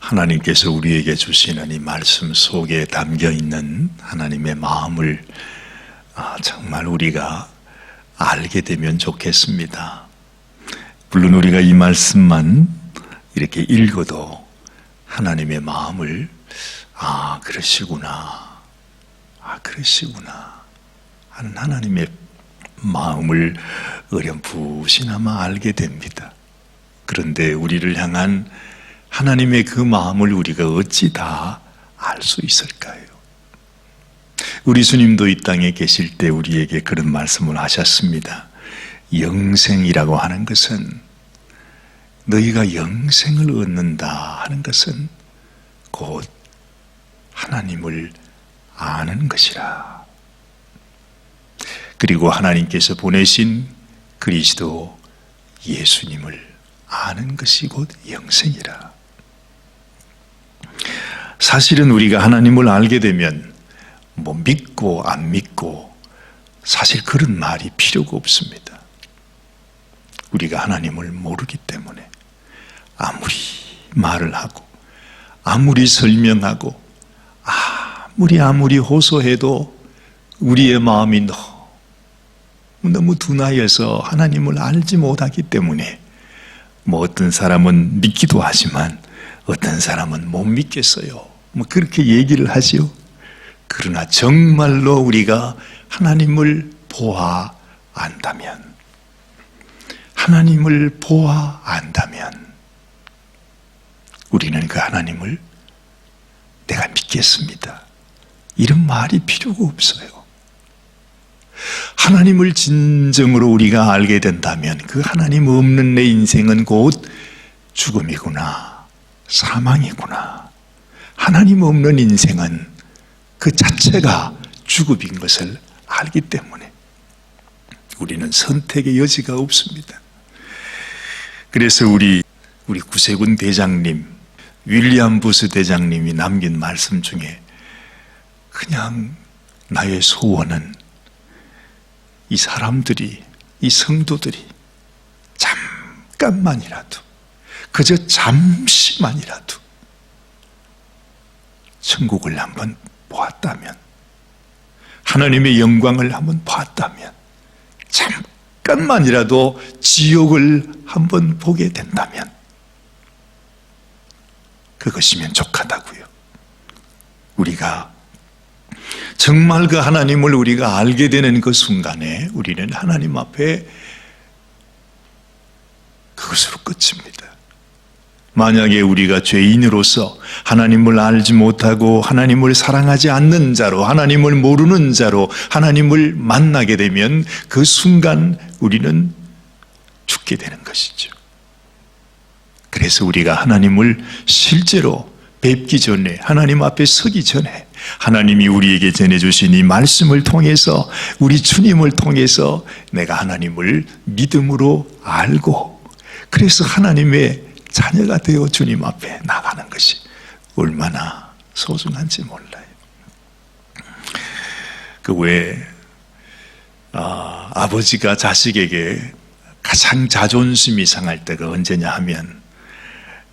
하나님께서 우리에게 주시는 이 말씀 속에 담겨 있는 하나님의 마음을 정말 우리가 알게 되면 좋겠습니다. 물론 우리가 이 말씀만 이렇게 읽어도 하나님의 마음을 그러시구나 하는 하나님의 마음을 어렴풋이나마 알게 됩니다. 그런데 우리를 향한 하나님의 그 마음을 우리가 어찌 다 알 수 있을까요? 우리 주님도 이 땅에 계실 때 우리에게 그런 말씀을 하셨습니다. 영생이라고 하는 것은, 너희가 영생을 얻는다 하는 것은 곧 하나님을 아는 것이라. 그리고 하나님께서 보내신 그리스도 예수님을 아는 것이 곧 영생이라. 사실은 우리가 하나님을 알게 되면 믿고 안 믿고 사실 그런 말이 필요가 없습니다. 우리가 하나님을 모르기 때문에 아무리 말을 하고 아무리 설명하고 아무리 호소해도 우리의 마음이 너무 둔하여서 하나님을 알지 못하기 때문에 어떤 사람은 믿기도 하지만 어떤 사람은 못 믿겠어요. 그렇게 얘기를 하지요. 그러나 정말로 우리가 하나님을 안다면 우리는 그 하나님을 내가 믿겠습니다, 이런 말이 필요가 없어요. 하나님을 진정으로 우리가 알게 된다면 그 하나님 없는 내 인생은 곧 죽음이구나, 사망이구나. 하나님 없는 인생은 그 자체가 죽음인 것을 알기 때문에 우리는 선택의 여지가 없습니다. 그래서 우리 구세군 대장님, 윌리엄 부스 대장님이 남긴 말씀 중에 그냥 나의 소원은 이 사람들이, 이 성도들이 잠깐만이라도, 그저 잠시만이라도 천국을 한번 보았다면, 하나님의 영광을 한번 보았다면, 잠깐만이라도 지옥을 한번 보게 된다면 그것이 만족하다고요. 우리가 정말 그 하나님을 우리가 알게 되는 그 순간에 우리는 하나님 앞에 그것으로 끝입니다. 만약에 우리가 죄인으로서 하나님을 알지 못하고 하나님을 사랑하지 않는 자로, 하나님을 모르는 자로 하나님을 만나게 되면 그 순간 우리는 죽게 되는 것이죠. 그래서 우리가 하나님을 실제로 뵙기 전에, 하나님 앞에 서기 전에 하나님이 우리에게 전해주신 이 말씀을 통해서, 우리 주님을 통해서 내가 하나님을 믿음으로 알고, 그래서 하나님의 자녀가 되어 주님 앞에 나가는 것이 얼마나 소중한지 몰라요. 그 외에 아버지가 자식에게 가장 자존심이 상할 때가 언제냐 하면,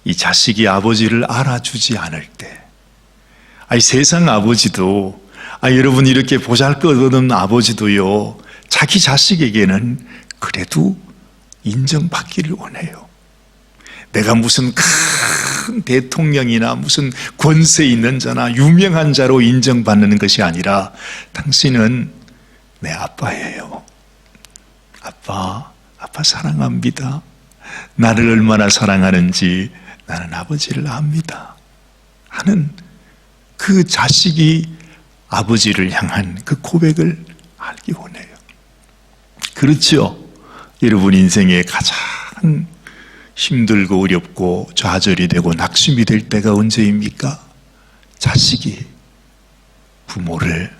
이 자식이 아버지를 알아주지 않을 때. 세상 아버지도, 여러분 이렇게 보잘것없는 아버지도요, 자기 자식에게는 그래도 인정받기를 원해요. 내가 무슨 큰 대통령이나 무슨 권세 있는 자나 유명한 자로 인정받는 것이 아니라, 당신은 내 아빠예요. 아빠 사랑합니다. 나를 얼마나 사랑하는지 나는 아버지를 압니다 하는 그 자식이 아버지를 향한 그 고백을 알기 원해요. 그렇죠? 여러분 인생에 가장 힘들고 어렵고 좌절이 되고 낙심이 될 때가 언제입니까? 자식이 부모를,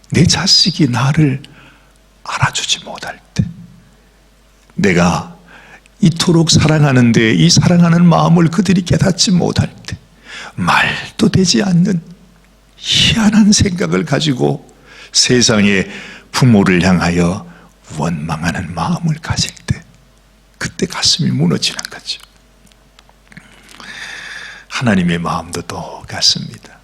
내 자식이 나를 알아주지 못할 때, 내가 이토록 사랑하는데 이 사랑하는 마음을 그들이 깨닫지 못할 때, 말도 되지 않는 희한한 생각을 가지고 세상에 부모를 향하여 원망하는 마음을 가질 때, 그때 가슴이 무너지는 거죠. 하나님의 마음도 똑같습니다.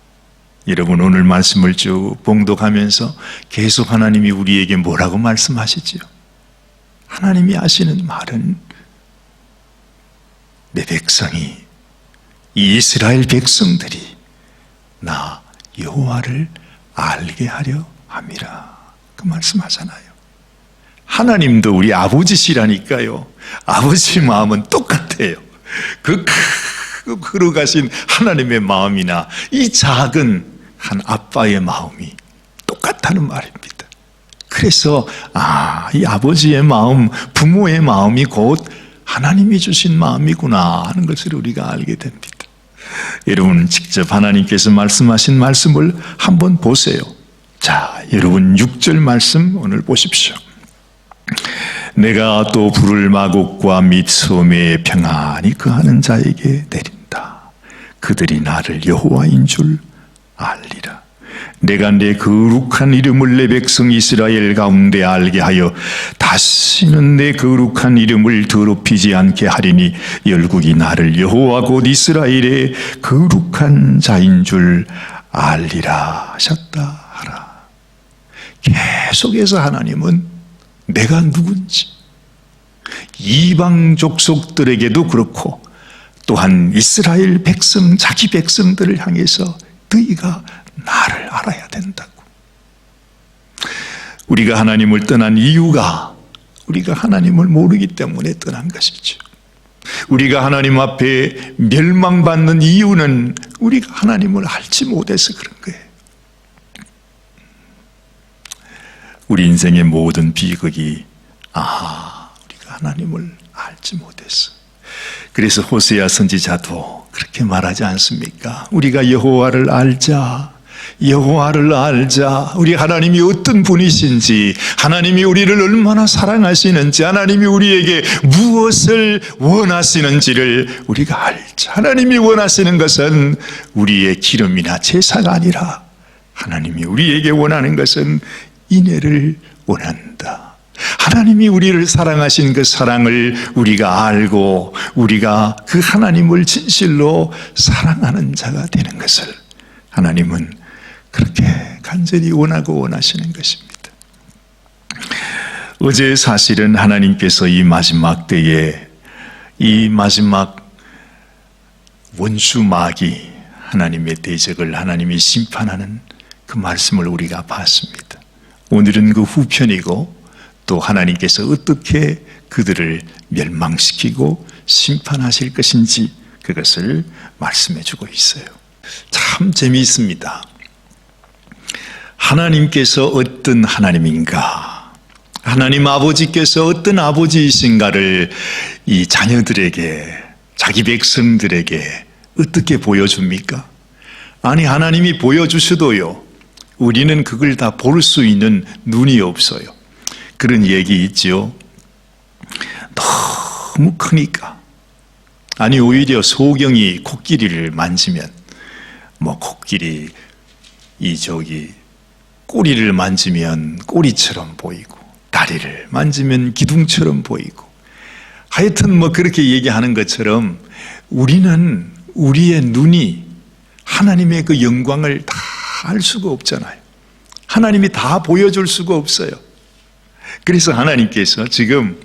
여러분, 오늘 말씀을 쭉 봉독하면서 계속 하나님이 우리에게 뭐라고 말씀하시지요? 하나님이 하시는 말은 내 백성이, 이 이스라엘 백성들이 나 여호와를 알게 하려 함이라, 그 말씀하잖아요. 하나님도 우리 아버지시라니까요. 아버지 마음은 똑같아요. 그 크고 거룩하신 하나님의 마음이나 이 작은 한 아빠의 마음이 똑같다는 말입니다. 그래서 이 아버지의 마음, 부모의 마음이 곧 하나님이 주신 마음이구나 하는 것을 우리가 알게 됩니다. 여러분, 직접 하나님께서 말씀하신 말씀을 한번 보세요. 자, 여러분 6절 말씀 오늘 보십시오. 내가 또 불을 마곡과 및 섬에 평안히 거하는 자에게 내린다. 그들이 나를 여호와인 줄 알리라. 내가 내 거룩한 이름을 내 백성 이스라엘 가운데 알게 하여 다시는 내 거룩한 이름을 더럽히지 않게 하리니 열국이 나를 여호와 곧 이스라엘의 거룩한 자인 줄 알리라 하셨다 하라. 계속해서 하나님은 내가 누군지, 이방 족속들에게도 그렇고 또한 이스라엘 백성, 자기 백성들을 향해서 너희가 나를 알아야 된다고. 우리가 하나님을 떠난 이유가 우리가 하나님을 모르기 때문에 떠난 것이죠. 우리가 하나님 앞에 멸망받는 이유는 우리가 하나님을 알지 못해서 그런 거예요. 우리 인생의 모든 비극이 우리가 하나님을 알지 못해서. 그래서 호세아 선지자도 그렇게 말하지 않습니까? 우리가 여호와를 알자. 여호와를 알자. 우리 하나님이 어떤 분이신지, 하나님이 우리를 얼마나 사랑하시는지, 하나님이 우리에게 무엇을 원하시는지를 우리가 알자. 하나님이 원하시는 것은 우리의 기름이나 제사가 아니라 하나님이 우리에게 원하는 것은 인애를 원한다. 하나님이 우리를 사랑하신 그 사랑을 우리가 알고 우리가 그 하나님을 진실로 사랑하는 자가 되는 것을 하나님은 그렇게 간절히 원하고 원하시는 것입니다. 어제 사실은 하나님께서 이 마지막 때에 이 마지막 원수 마귀 하나님의 대적을 하나님이 심판하는 그 말씀을 우리가 봤습니다. 오늘은 그 후편이고 또 하나님께서 어떻게 그들을 멸망시키고 심판하실 것인지 그것을 말씀해 주고 있어요. 참 재미있습니다. 하나님께서 어떤 하나님인가, 하나님 아버지께서 어떤 아버지이신가를 이 자녀들에게, 자기 백성들에게 어떻게 보여줍니까? 아니, 하나님이 보여주셔도요, 우리는 그걸 다 볼 수 있는 눈이 없어요. 그런 얘기 있죠. 너무 크니까. 아니, 오히려 소경이 코끼리를 만지면 코끼리 꼬리를 만지면 꼬리처럼 보이고, 다리를 만지면 기둥처럼 보이고, 하여튼 그렇게 얘기하는 것처럼 우리는 우리의 눈이 하나님의 그 영광을 다 알 수가 없잖아요. 하나님이 다 보여줄 수가 없어요. 그래서 하나님께서 지금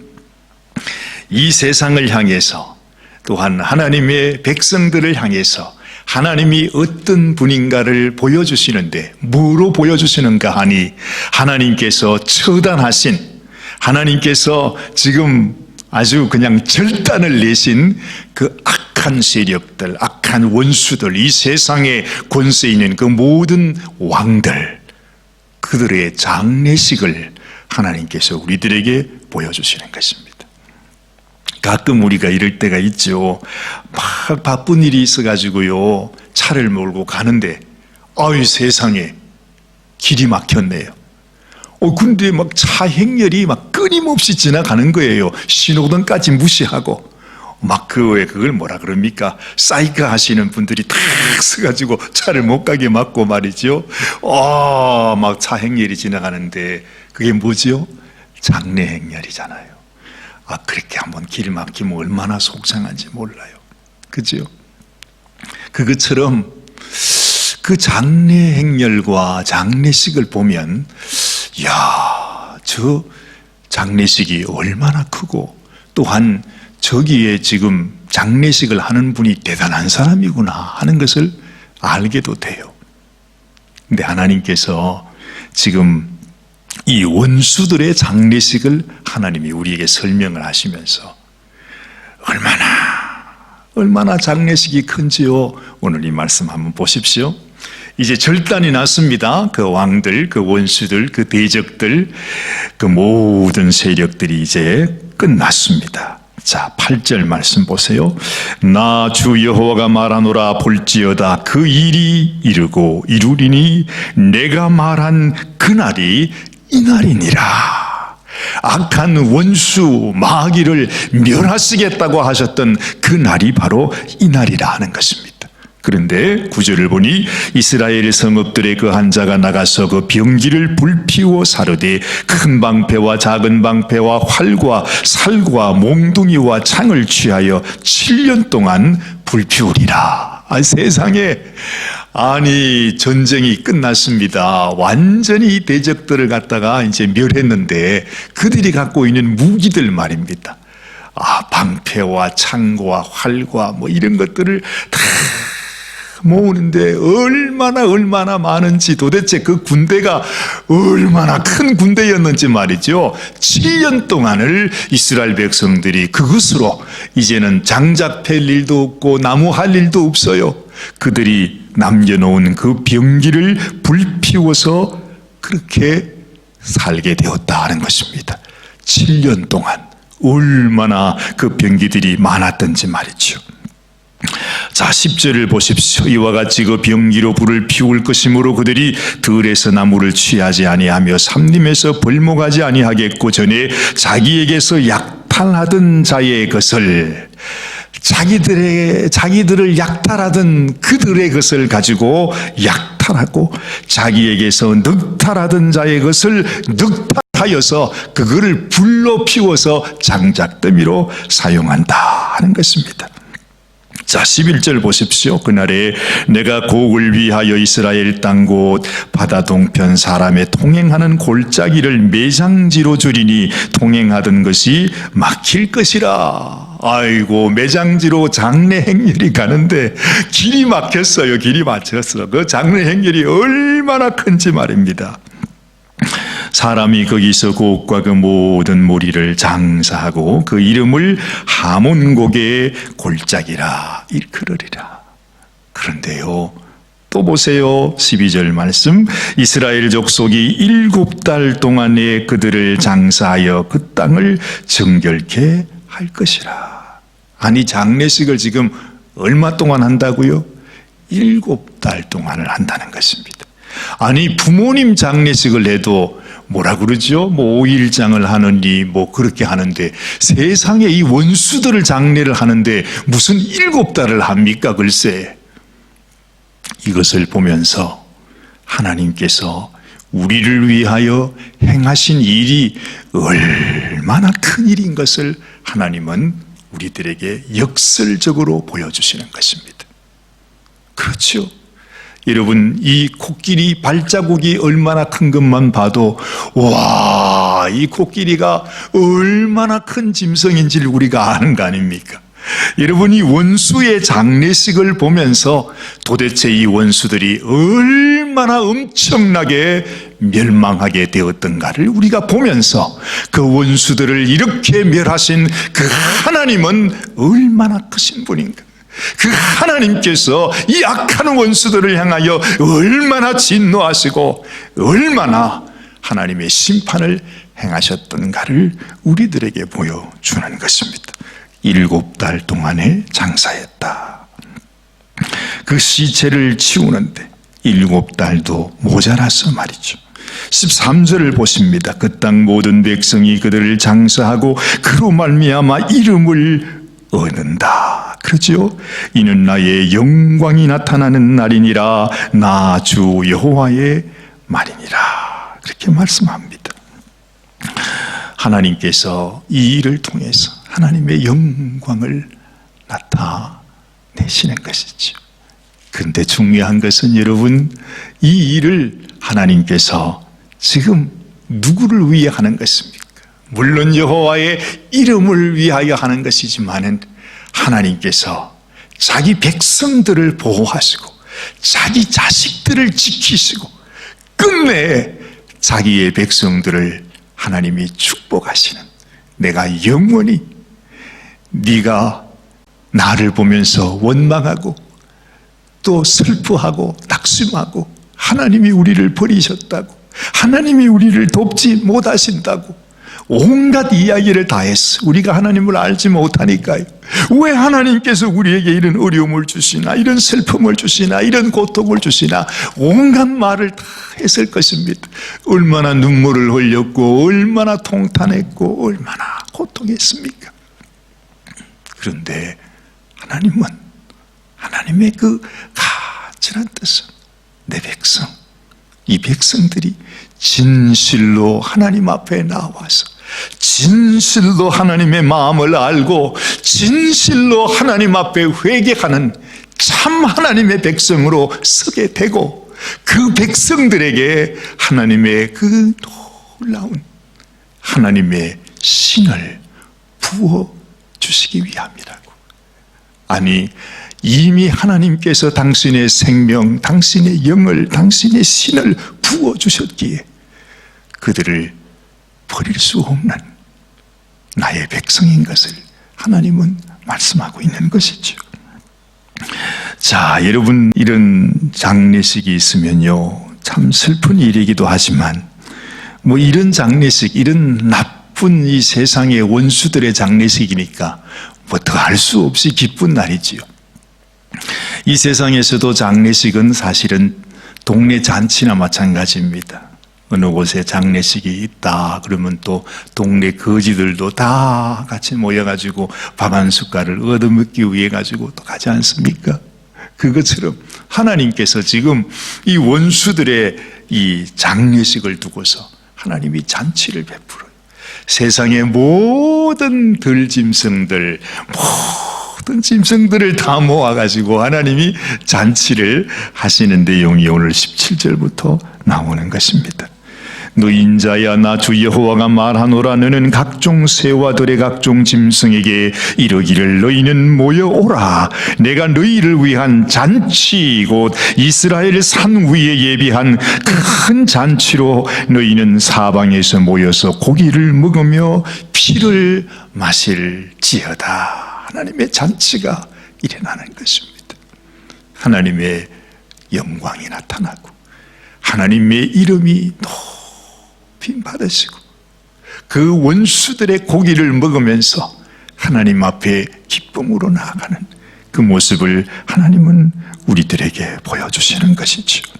이 세상을 향해서 또한 하나님의 백성들을 향해서 하나님이 어떤 분인가를 보여주시는데, 뭐로 보여주시는가 하니 하나님께서 처단하신, 하나님께서 지금 아주 그냥 절단을 내신 그 악한 세력들, 악한 원수들, 이 세상에 권세 있는 그 모든 왕들, 그들의 장례식을 하나님께서 우리들에게 보여주시는 것입니다. 가끔 우리가 이럴 때가 있죠. 막 바쁜 일이 있어가지고요, 차를 몰고 가는데 세상에 길이 막혔네요. 근데 차 행렬이 끊임없이 지나가는 거예요. 신호등까지 무시하고. 그걸 뭐라 그럽니까? 사이클 하시는 분들이 탁 서가지고 차를 못 가게 막고 말이죠. 차 행렬이 지나가는데 그게 뭐죠? 장례 행렬이잖아요. 그렇게 한번 길 막히면 얼마나 속상한지 몰라요. 그죠? 그것처럼 그 장례 행렬과 장례식을 보면, 이야, 저 장례식이 얼마나 크고, 또한 저기에 지금 장례식을 하는 분이 대단한 사람이구나 하는 것을 알게도 돼요. 근데 하나님께서 지금 이 원수들의 장례식을 하나님이 우리에게 설명을 하시면서 얼마나 장례식이 큰지요. 오늘 이 말씀 한번 보십시오. 이제 절단이 났습니다. 그 왕들, 그 원수들, 그 대적들, 그 모든 세력들이 이제 끝났습니다. 자, 8절 말씀 보세요. 나 주 여호와가 말하노라. 볼지어다 그 일이 이르고 이루리니 내가 말한 그날이 이날이니라. 악한 원수 마귀를 멸하시겠다고 하셨던 그 날이 바로 이날이라 하는 것입니다. 그런데 9절을 보니 이스라엘 성읍들의 그 한 자가 나가서 그 병기를 불피워 사르되 큰 방패와 작은 방패와 활과 살과 몽둥이와 창을 취하여 7년 동안 불피우리라. 세상에, 아니 전쟁이 끝났습니다. 완전히 대적들을 갖다가 이제 멸했는데 그들이 갖고 있는 무기들 말입니다. 방패와 창과 활과 뭐 이런 것들을 다 모으는데 얼마나 많은지, 도대체 그 군대가 얼마나 큰 군대였는지 말이죠. 7년 동안을 이스라엘 백성들이 그것으로 이제는 장작 팰 일도 없고 나무 할 일도 없어요. 그들이 남겨놓은 그 병기를 불피워서 그렇게 살게 되었다 하는 것입니다. 7년 동안 얼마나 그 병기들이 많았던지 말이죠. 자, 10절을 보십시오. 이와 같이 그 병기로 불을 피울 것이므로 그들이 들에서 나무를 취하지 아니하며 삼림에서 벌목하지 아니하겠고 전에 자기에게서 약탈하던 자의 것을, 자기들을 약탈하던 그들의 것을 가지고 약탈하고 자기에게서 늑탈하던 자의 것을 늑탈하여서 그거를 불로 피워서 장작더미로 사용한다 하는 것입니다. 자, 11절 보십시오. 그날에 내가 곡을 위하여 이스라엘 땅 곳 바다 동편 사람의 통행하는 골짜기를 매장지로 줄이니 통행하던 것이 막힐 것이라. 아이고, 매장지로 장례 행렬이 가는데 길이 막혔어요. 길이 막혔어. 그 장례 행렬이 얼마나 큰지 말입니다. 사람이 거기서 그 옷과 그 모든 무리를 장사하고 그 이름을 하몬곡의 골짜기라 일컬으리라. 그런데요, 또 보세요. 12절 말씀. 이스라엘 족속이 7달 동안에 그들을 장사하여 그 땅을 정결케 할 것이라. 아니, 장례식을 지금 얼마 동안 한다고요? 7달 동안을 한다는 것입니다. 아니, 부모님 장례식을 해도 뭐라 그러죠? 뭐 5일장을 하느니 뭐 그렇게 하는데 세상에 이 원수들을 장례를 하는데 무슨 7달을 합니까? 글쎄. 이것을 보면서 하나님께서 우리를 위하여 행하신 일이 얼마나 큰 일인 것을 하나님은 우리들에게 역설적으로 보여주시는 것입니다. 그렇죠? 여러분, 이 코끼리 발자국이 얼마나 큰 것만 봐도 와, 이 코끼리가 얼마나 큰 짐승인지를 우리가 아는 거 아닙니까? 여러분, 이 원수의 장례식을 보면서 도대체 이 원수들이 얼마나 엄청나게 멸망하게 되었던가를 우리가 보면서 그 원수들을 이렇게 멸하신 그 하나님은 얼마나 크신 분인가? 그 하나님께서 이 악한 원수들을 향하여 얼마나 진노하시고 얼마나 하나님의 심판을 행하셨던가를 우리들에게 보여주는 것입니다. 7달 동안에 장사했다. 그 시체를 치우는데 7달도 모자라서 말이죠. 13절을 보십니다. 그 땅 모든 백성이 그들을 장사하고 그로 말미암아 이름을 얻는다. 그렇죠? 이는 나의 영광이 나타나는 날이니라. 나 주 여호와의 말이니라. 그렇게 말씀합니다. 하나님께서 이 일을 통해서 하나님의 영광을 나타내시는 것이죠. 그런데 중요한 것은 여러분, 이 일을 하나님께서 지금 누구를 위해 하는 것입니까? 물론 여호와의 이름을 위하여 하는 것이지만은 하나님께서 자기 백성들을 보호하시고 자기 자식들을 지키시고 끝내 자기의 백성들을 하나님이 축복하시는, 내가 영원히 네가 나를 보면서 원망하고 또 슬퍼하고 낙심하고 하나님이 우리를 버리셨다고, 하나님이 우리를 돕지 못하신다고 온갖 이야기를 다 했어. 우리가 하나님을 알지 못하니까요. 왜 하나님께서 우리에게 이런 어려움을 주시나, 이런 슬픔을 주시나, 이런 고통을 주시나, 온갖 말을 다 했을 것입니다. 얼마나 눈물을 흘렸고 얼마나 통탄했고 얼마나 고통했습니까? 그런데 하나님은 하나님의 그 가증한 뜻은 내 백성, 이 백성들이 진실로 하나님 앞에 나와서 진실로 하나님의 마음을 알고 진실로 하나님 앞에 회개하는 참 하나님의 백성으로 서게 되고, 그 백성들에게 하나님의 그 놀라운 하나님의 신을 부어주시기 위함이라고. 아니, 이미 하나님께서 당신의 생명, 당신의 영을, 당신의 신을 부어주셨기에 그들을 버릴 수 없는 나의 백성인 것을 하나님은 말씀하고 있는 것이죠. 자, 여러분, 이런 장례식이 있으면요, 참 슬픈 일이기도 하지만 뭐 이런 장례식, 이런 나쁜 이 세상의 원수들의 장례식이니까 뭐 더 할 수 없이 기쁜 날이지요. 이 세상에서도 장례식은 사실은 동네 잔치나 마찬가지입니다. 어느 곳에 장례식이 있다 그러면 또 동네 거지들도 다 같이 모여가지고 밥 한 숟갈을 얻어먹기 위해 가지고 또 가지 않습니까? 그것처럼 하나님께서 지금 이 원수들의 이 장례식을 두고서 하나님이 잔치를 베풀어요. 세상의 모든 들짐승들, 모든 짐승들을 다 모아가지고 하나님이 잔치를 하시는 내용이 오늘 17절부터 나오는 것입니다. 노인자야, 나 주 여호와가 말하노라. 너는 각종 새와 들의 각종 짐승에게 이르기를 너희는 모여오라. 내가 너희를 위한 잔치 곧 이스라엘 산 위에 예비한 큰 잔치로 너희는 사방에서 모여서 고기를 먹으며 피를 마실지어다. 하나님의 잔치가 일어나는 것입니다. 하나님의 영광이 나타나고 하나님의 이름이 높임 받으시고 그 원수들의 고기를 먹으면서 하나님 앞에 기쁨으로 나아가는 그 모습을 하나님은 우리들에게 보여주시는 것이죠.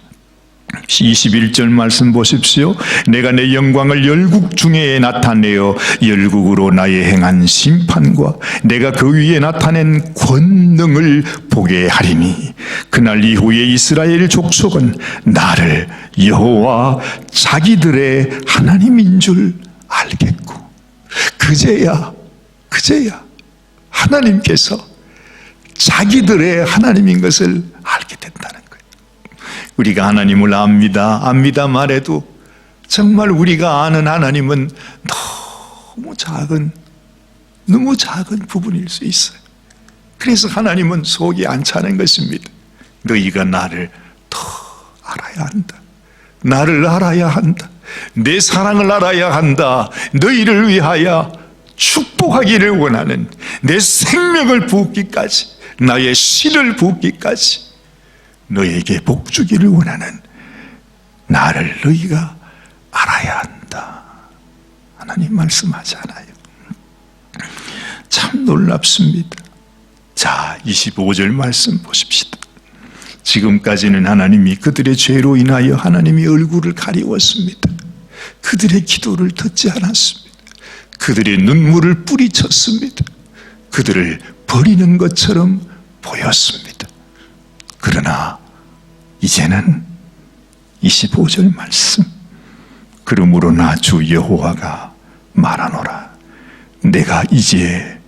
21절 말씀 보십시오. 내가 내 영광을 열국 중에 나타내어 열국으로 나의 행한 심판과 내가 그 위에 나타낸 권능을 보게 하리니 그날 이후에 이스라엘 족속은 나를 여호와 자기들의 하나님인 줄 알겠고, 그제야 하나님께서 자기들의 하나님인 것을 알게 된다는 거예요. 우리가 하나님을 압니다 말해도 정말 우리가 아는 하나님은 너무 작은 부분일 수 있어요. 그래서 하나님은 속이 안 차는 것입니다. 너희가 나를 더 알아야 한다. 나를 알아야 한다. 내 사랑을 알아야 한다. 너희를 위하여 축복하기를 원하는, 내 생명을 붓기까지, 나의 신을 붓기까지 너에게 복 주기를 원하는 나를 너희가 알아야 한다. 하나님 말씀하잖아요. 참 놀랍습니다. 자, 25절 말씀 보십시다. 지금까지는 하나님이 그들의 죄로 인하여 하나님이 얼굴을 가리웠습니다. 그들의 기도를 듣지 않았습니다. 그들의 눈물을 뿌리쳤습니다. 그들을 버리는 것처럼 보였습니다. 그러나 이제는 25절 말씀, 그러므로 나 주 여호와가 말하노라. 내가 이제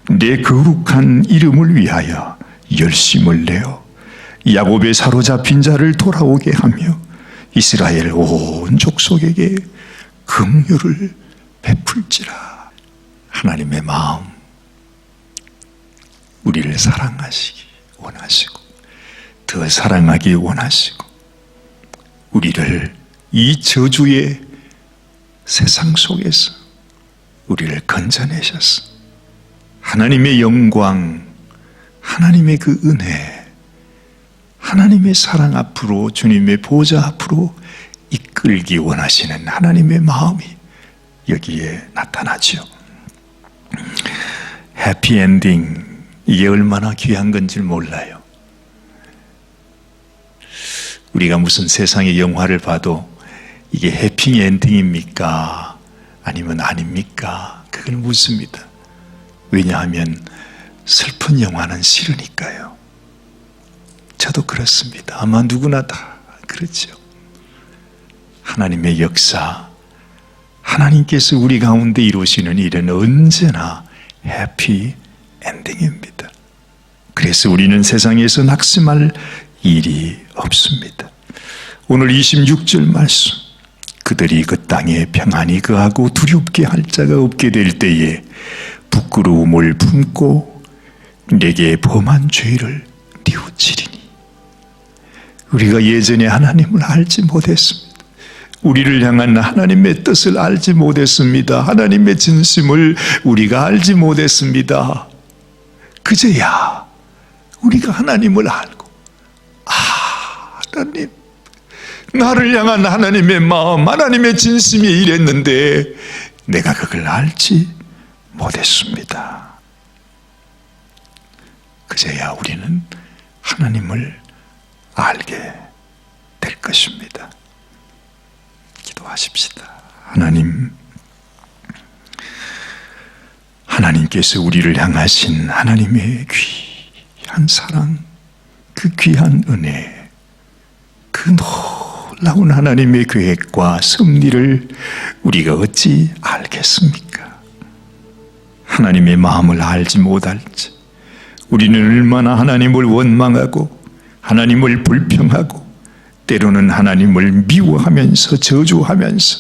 내 거룩한 이름을 위하여 열심을 내어 야곱의 사로잡힌 자를 돌아오게 하며 이스라엘 온 족속에게 긍휼을 베풀지라. 하나님의 마음, 우리를 사랑하시기 원하시고 더 사랑하기 원하시고 우리를 이 저주의 세상 속에서 우리를 건져내셨어. 하나님의 영광, 하나님의 그 은혜, 하나님의 사랑 앞으로, 주님의 보좌 앞으로 이끌기 원하시는 하나님의 마음이 여기에 나타나죠. 해피엔딩, 이게 얼마나 귀한 건지 몰라요. 우리가 무슨 세상의 영화를 봐도 이게 해피엔딩입니까? 아니면 아닙니까? 그걸 묻습니다. 왜냐하면 슬픈 영화는 싫으니까요. 저도 그렇습니다. 아마 누구나 다 그렇죠. 하나님의 역사, 하나님께서 우리 가운데 이루시는 일은 언제나 해피 엔딩입니다. 그래서 우리는 세상에서 낙심할 일이 없습니다. 오늘 26절 말씀, 그들이 그 땅에 평안히 거하고 두렵게 할 자가 없게 될 때에 부끄러움을 품고 내게 범한 죄를 뉘우치리니. 우리가 예전에 하나님을 알지 못했습니다. 우리를 향한 하나님의 뜻을 알지 못했습니다. 하나님의 진심을 우리가 알지 못했습니다. 그제야 우리가 하나님을 알고, 하나님, 나를 향한 하나님의 마음, 하나님의 진심이 이랬는데 내가 그걸 알지 못했습니다. 그제야 우리는 하나님을 알게 될 것입니다. 기도하십시다. 하나님께서 우리를 향하신 하나님의 귀한 사랑, 그 귀한 은혜, 그 놀라운 하나님의 계획과 섭리를 우리가 어찌 알겠습니까? 하나님의 마음을 알지 못할지 우리는 얼마나 하나님을 원망하고 하나님을 불평하고 때로는 하나님을 미워하면서 저주하면서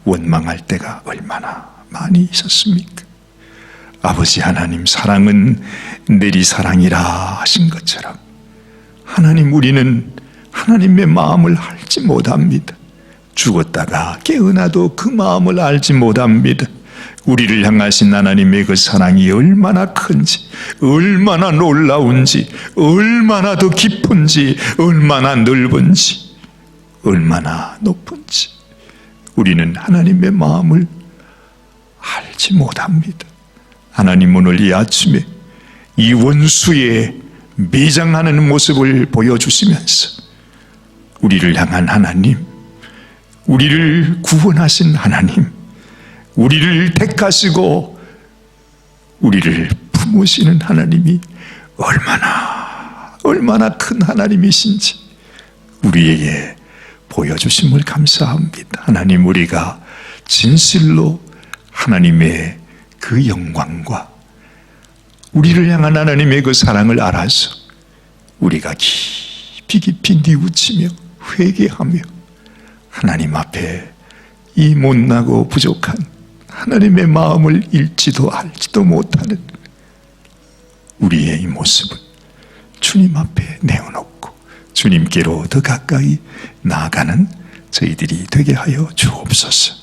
원망할 때가 얼마나 많이 있었습니까? 아버지 하나님, 사랑은 내리사랑이라 하신 것처럼 하나님, 우리는 하나님의 마음을 알지 못합니다. 죽었다가 깨어나도 그 마음을 알지 못합니다. 우리를 향하신 하나님의 그 사랑이 얼마나 큰지, 얼마나 놀라운지, 얼마나 더 깊은지, 얼마나 넓은지, 얼마나 높은지 우리는 하나님의 마음을 알지 못합니다. 하나님, 오늘 이 아침에 이 원수의 매장하는 모습을 보여주시면서 우리를 향한 하나님, 우리를 구원하신 하나님, 우리를 택하시고 우리를 품으시는 하나님이 얼마나 큰 하나님이신지 우리에게 보여주심을 감사합니다. 하나님, 우리가 진실로 하나님의 그 영광과 우리를 향한 하나님의 그 사랑을 알아서 우리가 깊이 뉘우치며 회개하며 하나님 앞에 이 못나고 부족한 하나님의 마음을 읽지도 알지도 못하는 우리의 이 모습을 주님 앞에 내어놓고 주님께로 더 가까이 나아가는 저희들이 되게 하여 주옵소서.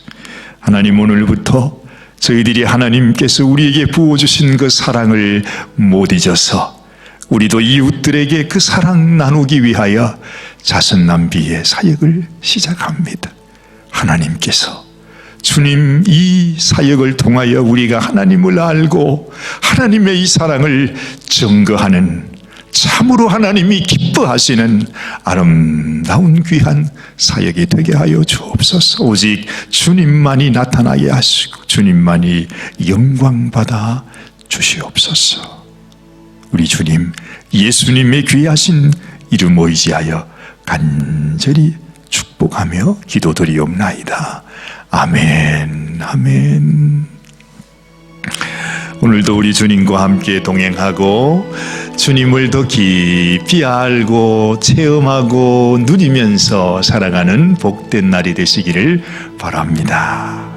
하나님, 오늘부터 저희들이 하나님께서 우리에게 부어주신 그 사랑을 못 잊어서 우리도 이웃들에게 그 사랑 나누기 위하여 자선남비의 사역을 시작합니다. 하나님께서 주님, 이 사역을 통하여 우리가 하나님을 알고 하나님의 이 사랑을 증거하는, 참으로 하나님이 기뻐하시는 아름다운 귀한 사역이 되게 하여 주옵소서. 오직 주님만이 나타나게 하시고 주님만이 영광받아 주시옵소서. 우리 주님 예수님의 귀하신 이름 의지하여 간절히 축복하며 기도드리옵나이다. 아멘, 아멘. 오늘도 우리 주님과 함께 동행하고 주님을 더 깊이 알고 체험하고 누리면서 살아가는 복된 날이 되시기를 바랍니다.